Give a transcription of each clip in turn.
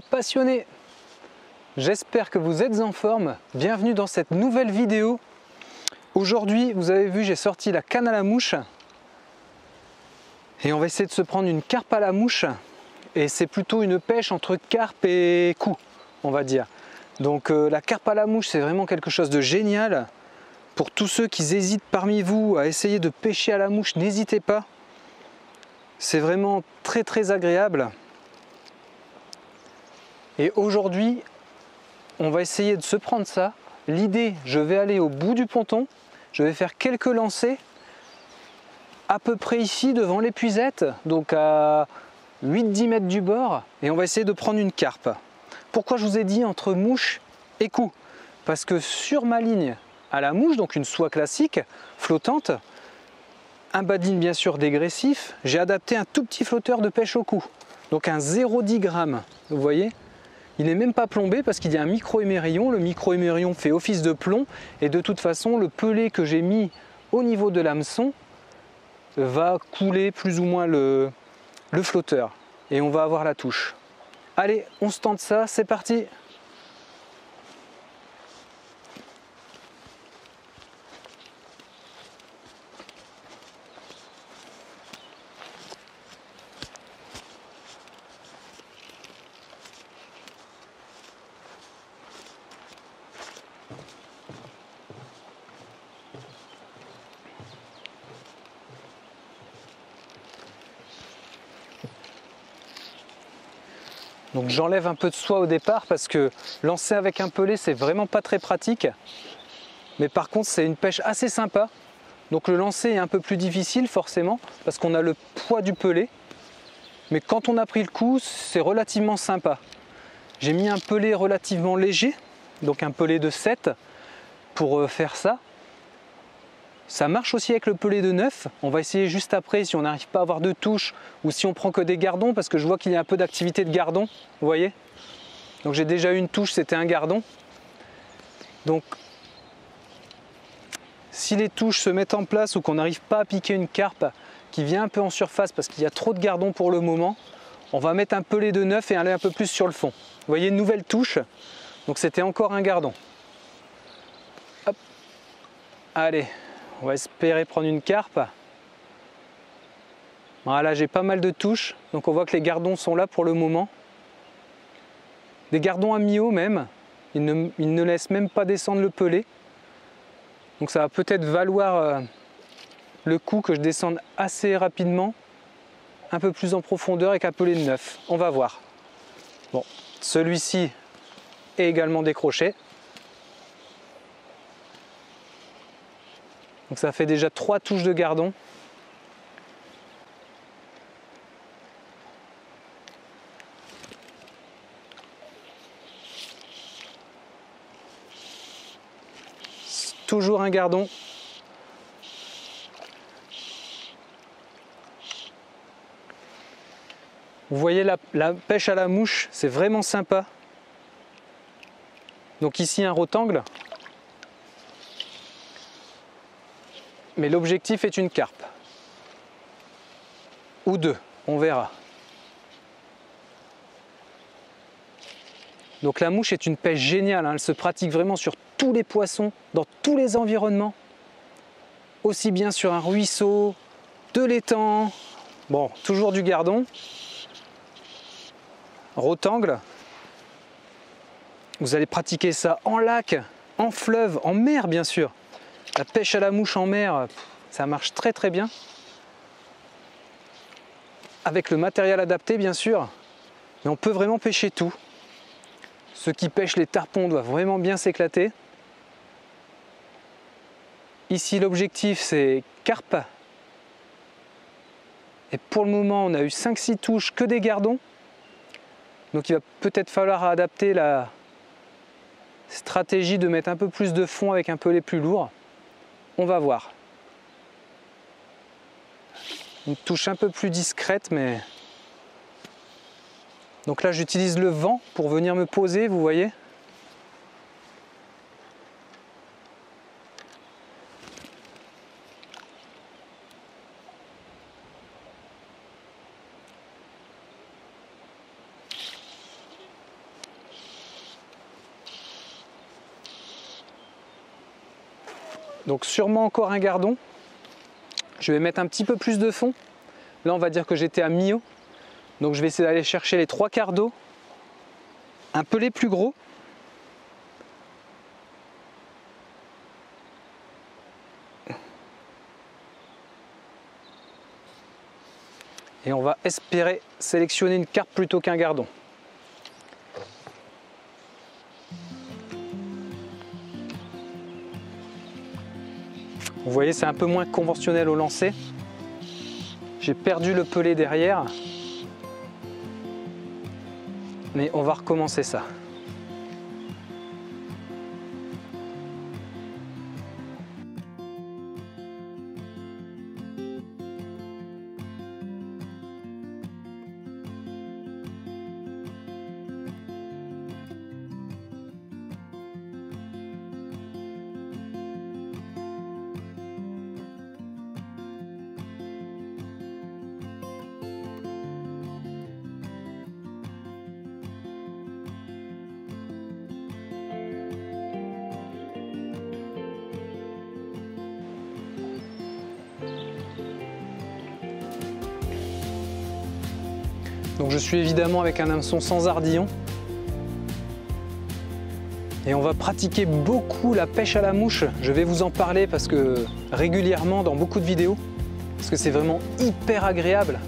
passionnés, j'espère que vous êtes en forme. Bienvenue dans cette nouvelle vidéo. Aujourd'hui, vous avez vu, j'ai sorti la canne à la mouche et on va essayer de se prendre une carpe à la mouche, et c'est plutôt une pêche entre carpe et coup, on va dire. Donc la carpe à la mouche, c'est vraiment quelque chose de génial. Pour tous ceux qui hésitent parmi vous à essayer de pêcher à la mouche, n'hésitez pas. C'est vraiment très agréable. Et aujourd'hui, on va essayer de se prendre ça. L'idée, je vais aller au bout du ponton, je vais faire quelques lancers, à peu près ici devant l'épuisette, donc à 8-10 mètres du bord, et on va essayer de prendre une carpe. Pourquoi je vous ai dit entre mouche et coup? Parce que sur ma ligne à la mouche, donc une soie classique, flottante, un bas de ligne bien sûr dégressif, j'ai adapté un tout petit flotteur de pêche au coup, donc un 0,10 g, vous voyez. Il n'est même pas plombé parce qu'il y a un micro-émerillon. Le micro-émerillon fait office de plomb et de toute façon le pelet que j'ai mis au niveau de l'hameçon va couler plus ou moins le flotteur et on va avoir la touche. Allez, on se tente ça, c'est parti! Donc j'enlève un peu de soie au départ parce que lancer avec un pelet c'est vraiment pas très pratique. Mais par contre c'est une pêche assez sympa. Donc le lancer est un peu plus difficile forcément parce qu'on a le poids du pelet. Mais quand on a pris le coup, c'est relativement sympa. J'ai mis un pelet relativement léger, donc un pelet de 7 pour faire ça. Ça marche aussi avec le pelet de 9. On va essayer juste après si on n'arrive pas à avoir de touche ou si on prend que des gardons, parce que je vois qu'il y a un peu d'activité de gardon, vous voyez. Donc j'ai déjà eu une touche, c'était un gardon. Donc si les touches se mettent en place ou qu'on n'arrive pas à piquer une carpe qui vient un peu en surface parce qu'il y a trop de gardons pour le moment, on va mettre un pelet de 9 et aller un peu plus sur le fond. Vous voyez, une nouvelle touche, donc c'était encore un gardon. Hop. Allez. On va espérer prendre une carpe. Voilà, j'ai pas mal de touches, donc on voit que les gardons sont là pour le moment. Des gardons à mi-haut même, ils ne laissent même pas descendre le pelet. Donc ça va peut-être valoir le coup que je descende assez rapidement, un peu plus en profondeur avec un pelet de 9. On va voir. Bon, celui-ci est également décroché. Donc ça fait déjà 3 touches de gardon. Toujours un gardon. Vous voyez la pêche à la mouche, c'est vraiment sympa. Donc ici un rotangle. Mais l'objectif est une carpe. Ou deux, on verra. Donc la mouche est une pêche géniale, hein. Elle se pratique vraiment sur tous les poissons, dans tous les environnements. Aussi bien sur un ruisseau, de l'étang, bon, toujours du gardon, rotangle. Vous allez pratiquer ça en lac, en fleuve, en mer bien sûr. La pêche à la mouche en mer, ça marche très bien. Avec le matériel adapté bien sûr, mais on peut vraiment pêcher tout. Ceux qui pêchent les tarpons doivent vraiment bien s'éclater. Ici l'objectif c'est carpe. Et pour le moment on a eu 5-6 touches que des gardons. Donc il va peut-être falloir adapter la stratégie de mettre un peu plus de fond avec un pelet plus lourd. On va voir. Une touche un peu plus discrète, mais... Donc là j'utilise le vent pour venir me poser, vous voyez. Donc sûrement encore un gardon. Je vais mettre un petit peu plus de fond. Là on va dire que j'étais à mi-eau. Donc je vais essayer d'aller chercher les 3/4 d'eau. Un pelé plus gros. Et on va espérer sélectionner une carpe plutôt qu'un gardon. Vous voyez, c'est un peu moins conventionnel au lancer. J'ai perdu le pelé derrière. Mais on va recommencer ça. Donc je suis évidemment avec un hameçon sans ardillon. Et on va pratiquer beaucoup la pêche à la mouche. Je vais vous en parler parce que régulièrement dans beaucoup de vidéos. Parce que c'est vraiment hyper agréable.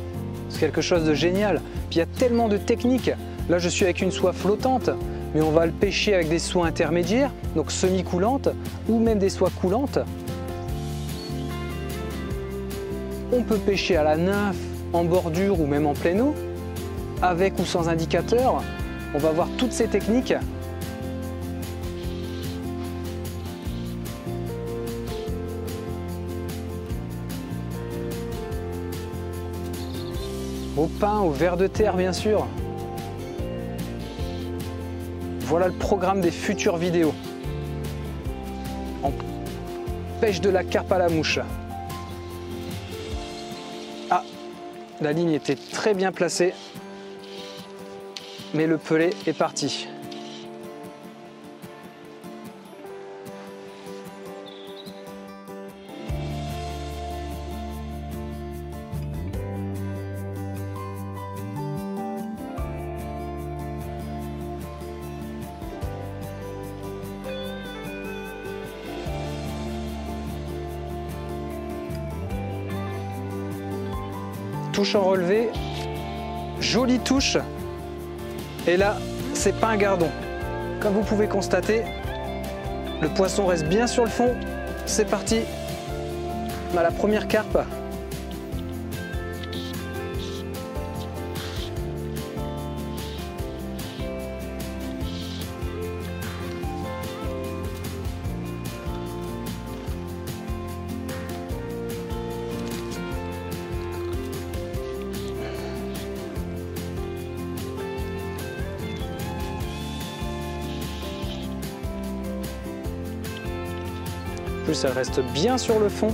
C'est quelque chose de génial. Puis il y a tellement de techniques. Là je suis avec une soie flottante, mais on va le pêcher avec des soies intermédiaires, donc semi-coulantes, ou même des soies coulantes. On peut pêcher à la nymphe, en bordure ou même en pleine eau. Avec ou sans indicateur, on va voir toutes ces techniques. Au pain, au ver de terre bien sûr. Voilà le programme des futures vidéos. En pêche de la carpe à la mouche. Ah, la ligne était très bien placée. Mais le pelé est parti. Touche en relevé, jolie touche. Et là, c'est pas un gardon. Comme vous pouvez constater, le poisson reste bien sur le fond. C'est parti. On a la première carpe. Plus elle reste bien sur le fond.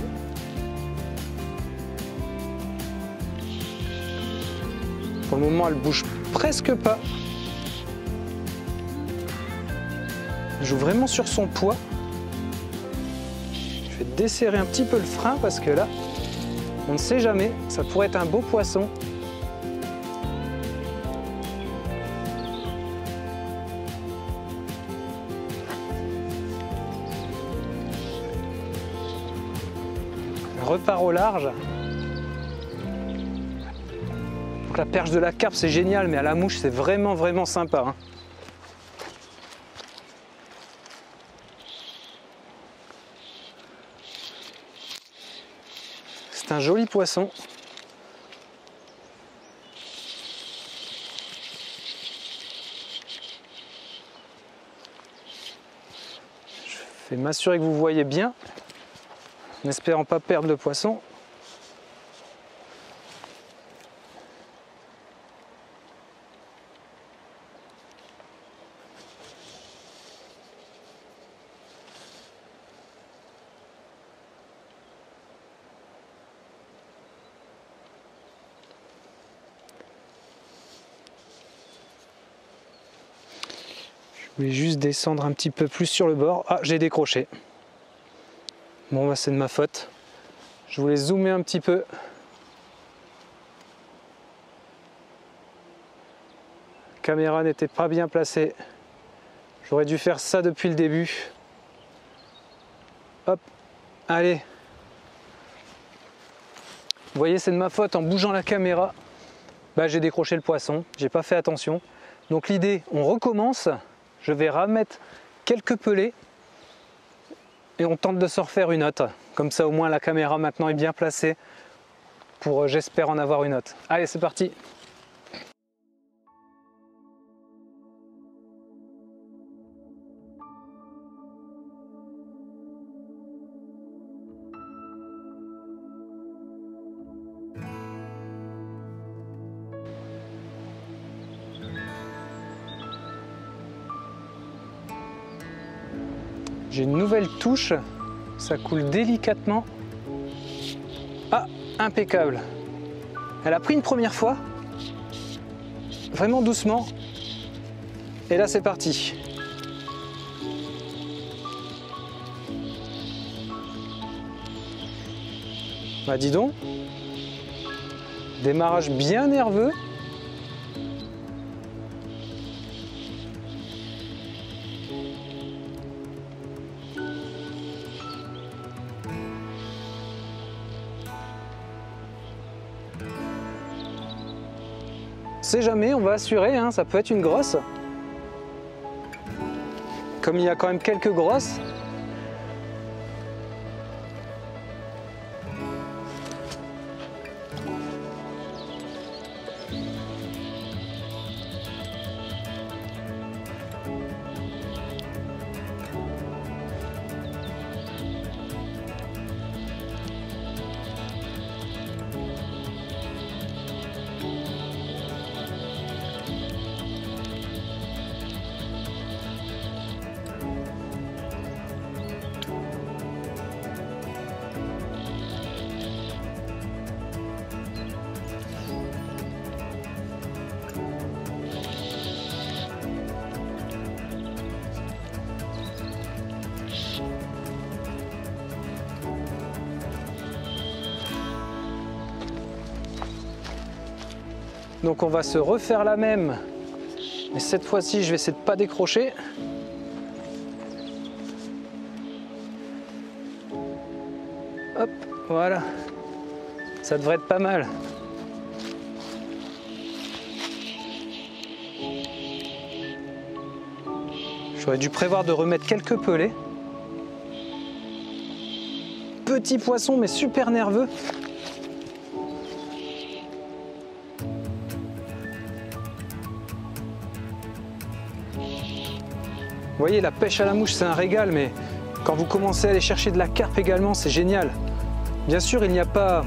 Pour le moment, elle bouge presque pas. Elle joue vraiment sur son poids. Je vais desserrer un petit peu le frein parce que là, on ne sait jamais, ça pourrait être un beau poisson. Repart au large. Donc la perche de la carpe c'est génial, mais à la mouche c'est vraiment sympa. Hein. C'est un joli poisson. Je vais m'assurer que vous voyez bien. En espérant pas perdre le poisson. Je vais juste descendre un petit peu plus sur le bord. Ah, j'ai décroché. Bon, bah, c'est de ma faute. Je voulais zoomer un petit peu. La caméra n'était pas bien placée. J'aurais dû faire ça depuis le début. Hop, allez. Vous voyez, c'est de ma faute, en bougeant la caméra, bah, j'ai décroché le poisson, j'ai pas fait attention. Donc l'idée, on recommence, je vais remettre quelques pelets et on tente de se refaire une autre. Comme ça au moins la caméra maintenant est bien placée pour, j'espère, en avoir une autre. Allez, c'est parti. J'ai une nouvelle touche, ça coule délicatement. Ah, impeccable. Elle a pris une première fois, vraiment doucement. Et là, c'est parti. Bah dis donc, démarrage bien nerveux. On sait jamais, on va assurer, hein, ça peut être une grosse. Comme il y a quand même quelques grosses. Donc on va se refaire la même, mais cette fois-ci je vais essayer de ne pas décrocher. Hop, voilà, ça devrait être pas mal. J'aurais dû prévoir de remettre quelques pelets. Petit poisson mais super nerveux. Vous voyez, la pêche à la mouche, c'est un régal, mais quand vous commencez à aller chercher de la carpe également, c'est génial. Bien sûr, il n'y a pas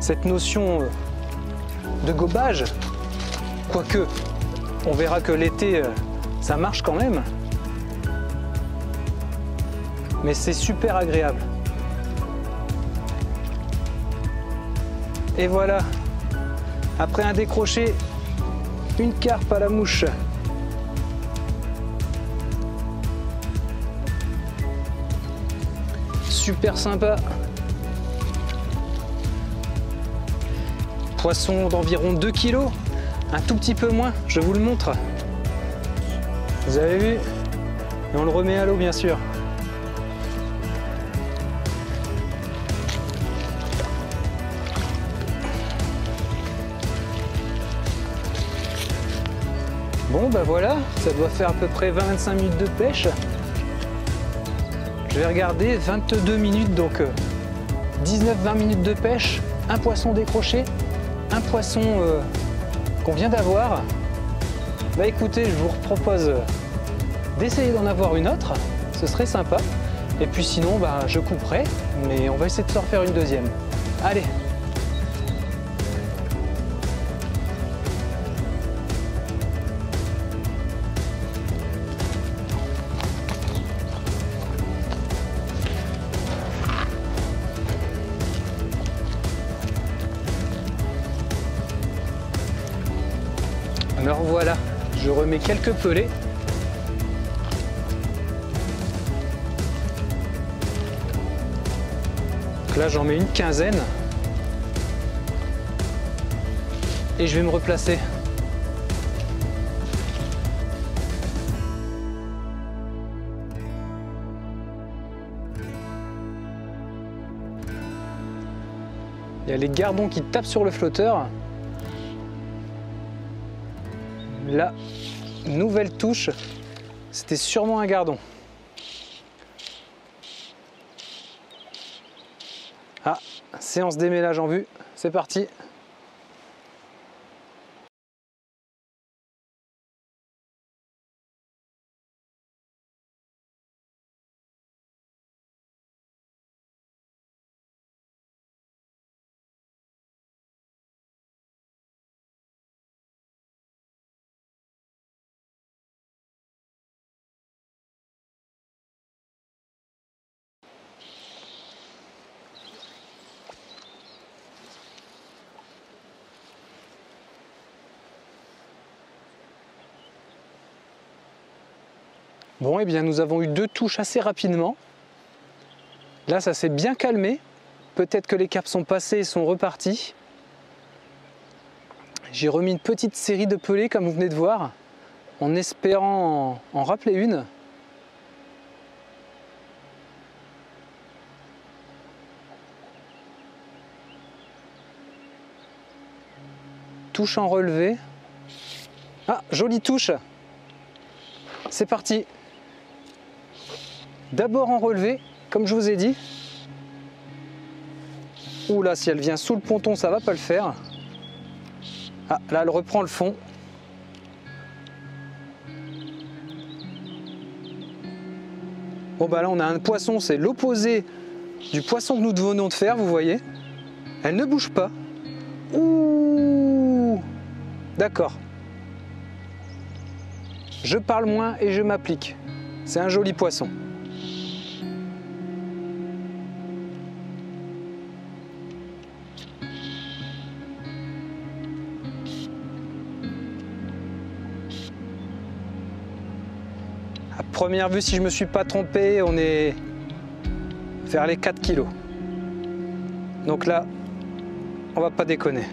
cette notion de gobage, quoique on verra que l'été, ça marche quand même. Mais c'est super agréable. Et voilà, après un décroché, une carpe à la mouche. Super sympa. Poisson d'environ 2 kg, un tout petit peu moins, je vous le montre. Vous avez vu? Et on le remet à l'eau bien sûr. Bon bah voilà, ça doit faire à peu près 25 minutes de pêche. Je vais regarder, 22 minutes, donc 19-20 minutes de pêche, un poisson décroché, un poisson qu'on vient d'avoir. Bah écoutez, je vous propose d'essayer d'en avoir une autre, ce serait sympa. Et puis sinon, bah, je couperai, mais on va essayer de se refaire une deuxième. Allez! Alors voilà, je remets quelques pelets. Donc là j'en mets une quinzaine. Et je vais me replacer. Il y a les gardons qui tapent sur le flotteur. La nouvelle touche, c'était sûrement un gardon. Ah, séance démêlage en vue, c'est parti. Bon, et bien nous avons eu 2 touches assez rapidement. Là, ça s'est bien calmé. Peut-être que les caps sont passés et sont repartis. J'ai remis une petite série de pelées, comme vous venez de voir, en espérant en rappeler une. Touche en relevé. Ah, jolie touche. C'est parti. D'abord en relevé, comme je vous ai dit. Ouh là, si elle vient sous le ponton, ça va pas le faire. Ah, là, elle reprend le fond. Bon bah là, on a un poisson, c'est l'opposé du poisson que nous venons de faire, vous voyez. Elle ne bouge pas. Ouh, d'accord. Je parle moins et je m'applique. C'est un joli poisson. À première vue, si je ne me suis pas trompé, on est vers les 4 kilos. Donc là, on va pas déconner.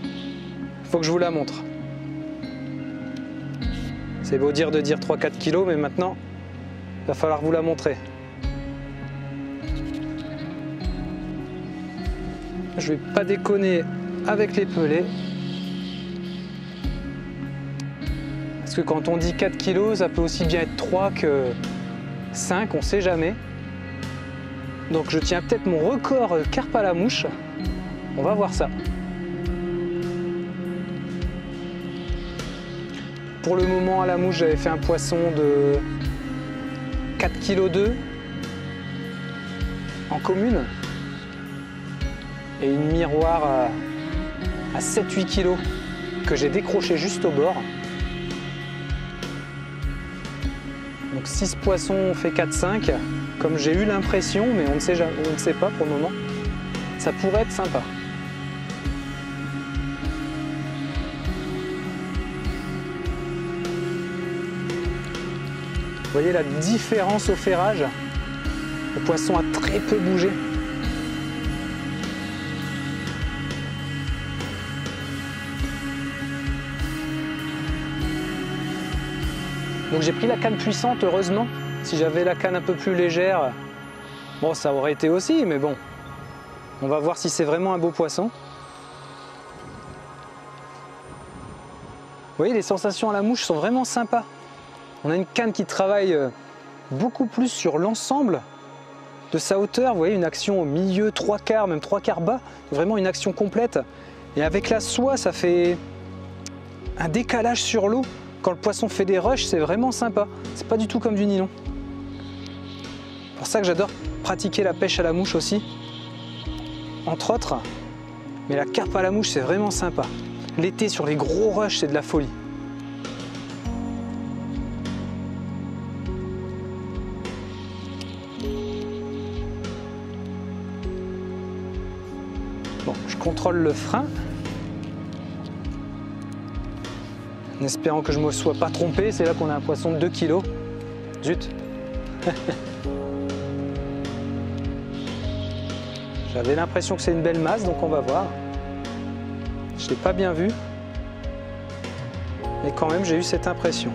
Il faut que je vous la montre. C'est beau dire de dire 3-4 kilos, mais maintenant, il va falloir vous la montrer. Je vais pas déconner avec les pelées. Parce que quand on dit 4 kilos, ça peut aussi bien être 3 que 5, on sait jamais. Donc je tiens peut-être mon record carpe à la mouche. On va voir ça. Pour le moment, à la mouche, j'avais fait un poisson de 4,2 kg en commune et une miroir à 7-8 kg que j'ai décroché juste au bord. Donc 6 poissons fait 4-5, comme j'ai eu l'impression, mais on ne sait pas pour le moment. Ça pourrait être sympa. Vous voyez la différence au ferrage? Le poisson a très peu bougé. Donc j'ai pris la canne puissante, heureusement. Si j'avais la canne un peu plus légère, bon, ça aurait été aussi, mais bon. On va voir si c'est vraiment un beau poisson. Vous voyez, les sensations à la mouche sont vraiment sympas. On a une canne qui travaille beaucoup plus sur l'ensemble de sa hauteur. Vous voyez, une action au milieu, 3/4, même 3/4 bas. Vraiment une action complète. Et avec la soie, ça fait un décalage sur l'eau. Quand le poisson fait des rushs, c'est vraiment sympa. C'est pas du tout comme du nylon. C'est pour ça que j'adore pratiquer la pêche à la mouche aussi, entre autres. Mais la carpe à la mouche, c'est vraiment sympa. L'été, sur les gros rushs, c'est de la folie. Bon, je contrôle le frein, en espérant que je ne me sois pas trompé. C'est là qu'on a un poisson de 2 kg. Zut. J'avais l'impression que c'est une belle masse, donc on va voir. Je ne l'ai pas bien vu, mais quand même j'ai eu cette impression.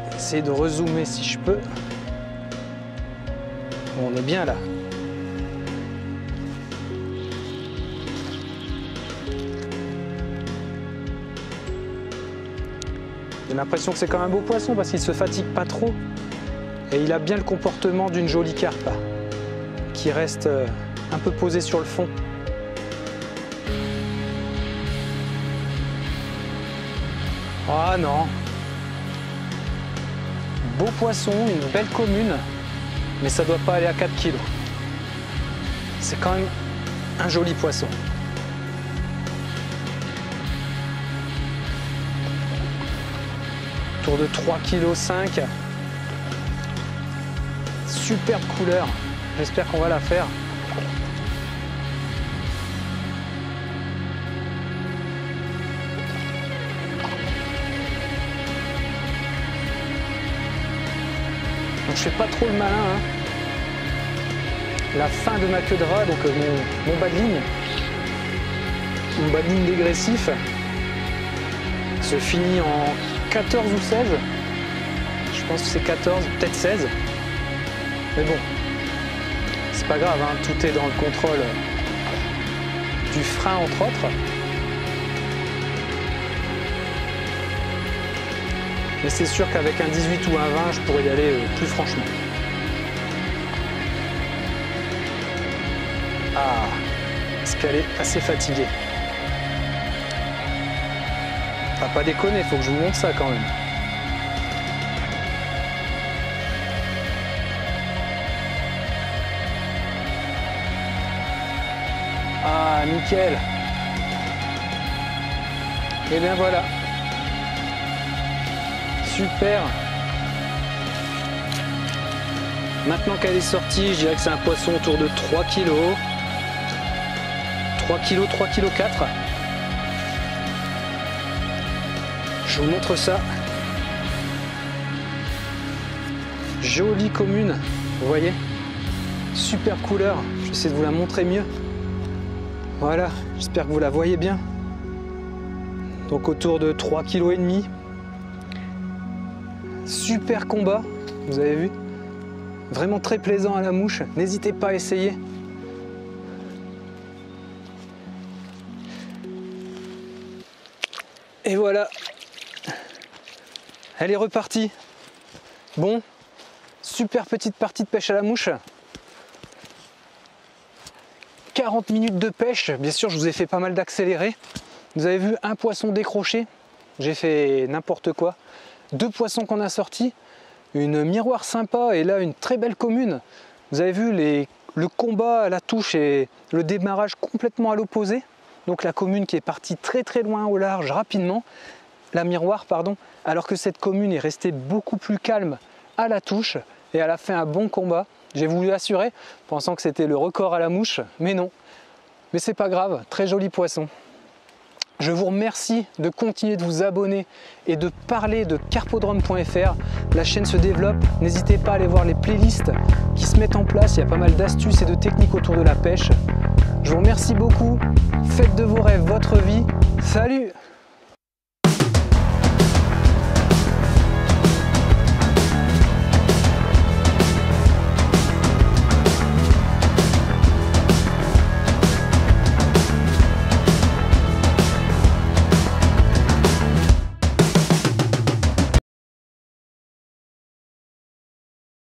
Je vais essayer de rezoomer si je peux. Bon, on est bien là. J'ai l'impression que c'est quand même un beau poisson parce qu'il ne se fatigue pas trop. Et il a bien le comportement d'une jolie carpe qui reste un peu posée sur le fond. Ah non. Beau poisson, une belle commune, mais ça ne doit pas aller à 4 kg. C'est quand même un joli poisson. Autour de 3,5 kg. Superbe couleur. J'espère qu'on va la faire. Donc je fais pas trop le malin. Hein. La fin de ma queue de rat, donc mon bas de ligne, dégressif, se finit en 14 ou 16. Je pense que c'est 14, peut-être 16. Mais bon, c'est pas grave, hein, tout est dans le contrôle du frein entre autres. Mais c'est sûr qu'avec un 18 ou un 20, je pourrais y aller plus franchement. Ah, parce qu'elle est assez fatiguée. Ah, pas déconner, faut que je vous montre ça quand même. Ah, nickel. Et bien voilà. Super. Maintenant qu'elle est sortie, je dirais que c'est un poisson autour de 3 kg. 3 kg, 3 kg 4. Je vous montre ça. Jolie commune, vous voyez? Superbe couleur. J'essaie de vous la montrer mieux. Voilà, j'espère que vous la voyez bien. Donc autour de 3,5 kg. Super combat, vous avez vu? Vraiment très plaisant à la mouche. N'hésitez pas à essayer. Et voilà. Elle est repartie. Bon, super petite partie de pêche à la mouche. 40 minutes de pêche. Bien sûr, je vous ai fait pas mal d'accéléré. Vous avez vu un poisson décroché. J'ai fait n'importe quoi. 2 poissons qu'on a sortis. Une miroir sympa et là une très belle commune. Vous avez vu le combat à la touche et le démarrage complètement à l'opposé. Donc la commune qui est partie très très loin au large rapidement. La miroir, pardon. Alors que cette commune est restée beaucoup plus calme à la touche et elle a fait un bon combat. J'ai voulu assurer, pensant que c'était le record à la mouche, mais non. Mais c'est pas grave, très joli poisson. Je vous remercie de continuer de vous abonner et de parler de carpodrome.fr. La chaîne se développe, n'hésitez pas à aller voir les playlists qui se mettent en place. Il y a pas mal d'astuces et de techniques autour de la pêche. Je vous remercie beaucoup, faites de vos rêves votre vie. Salut!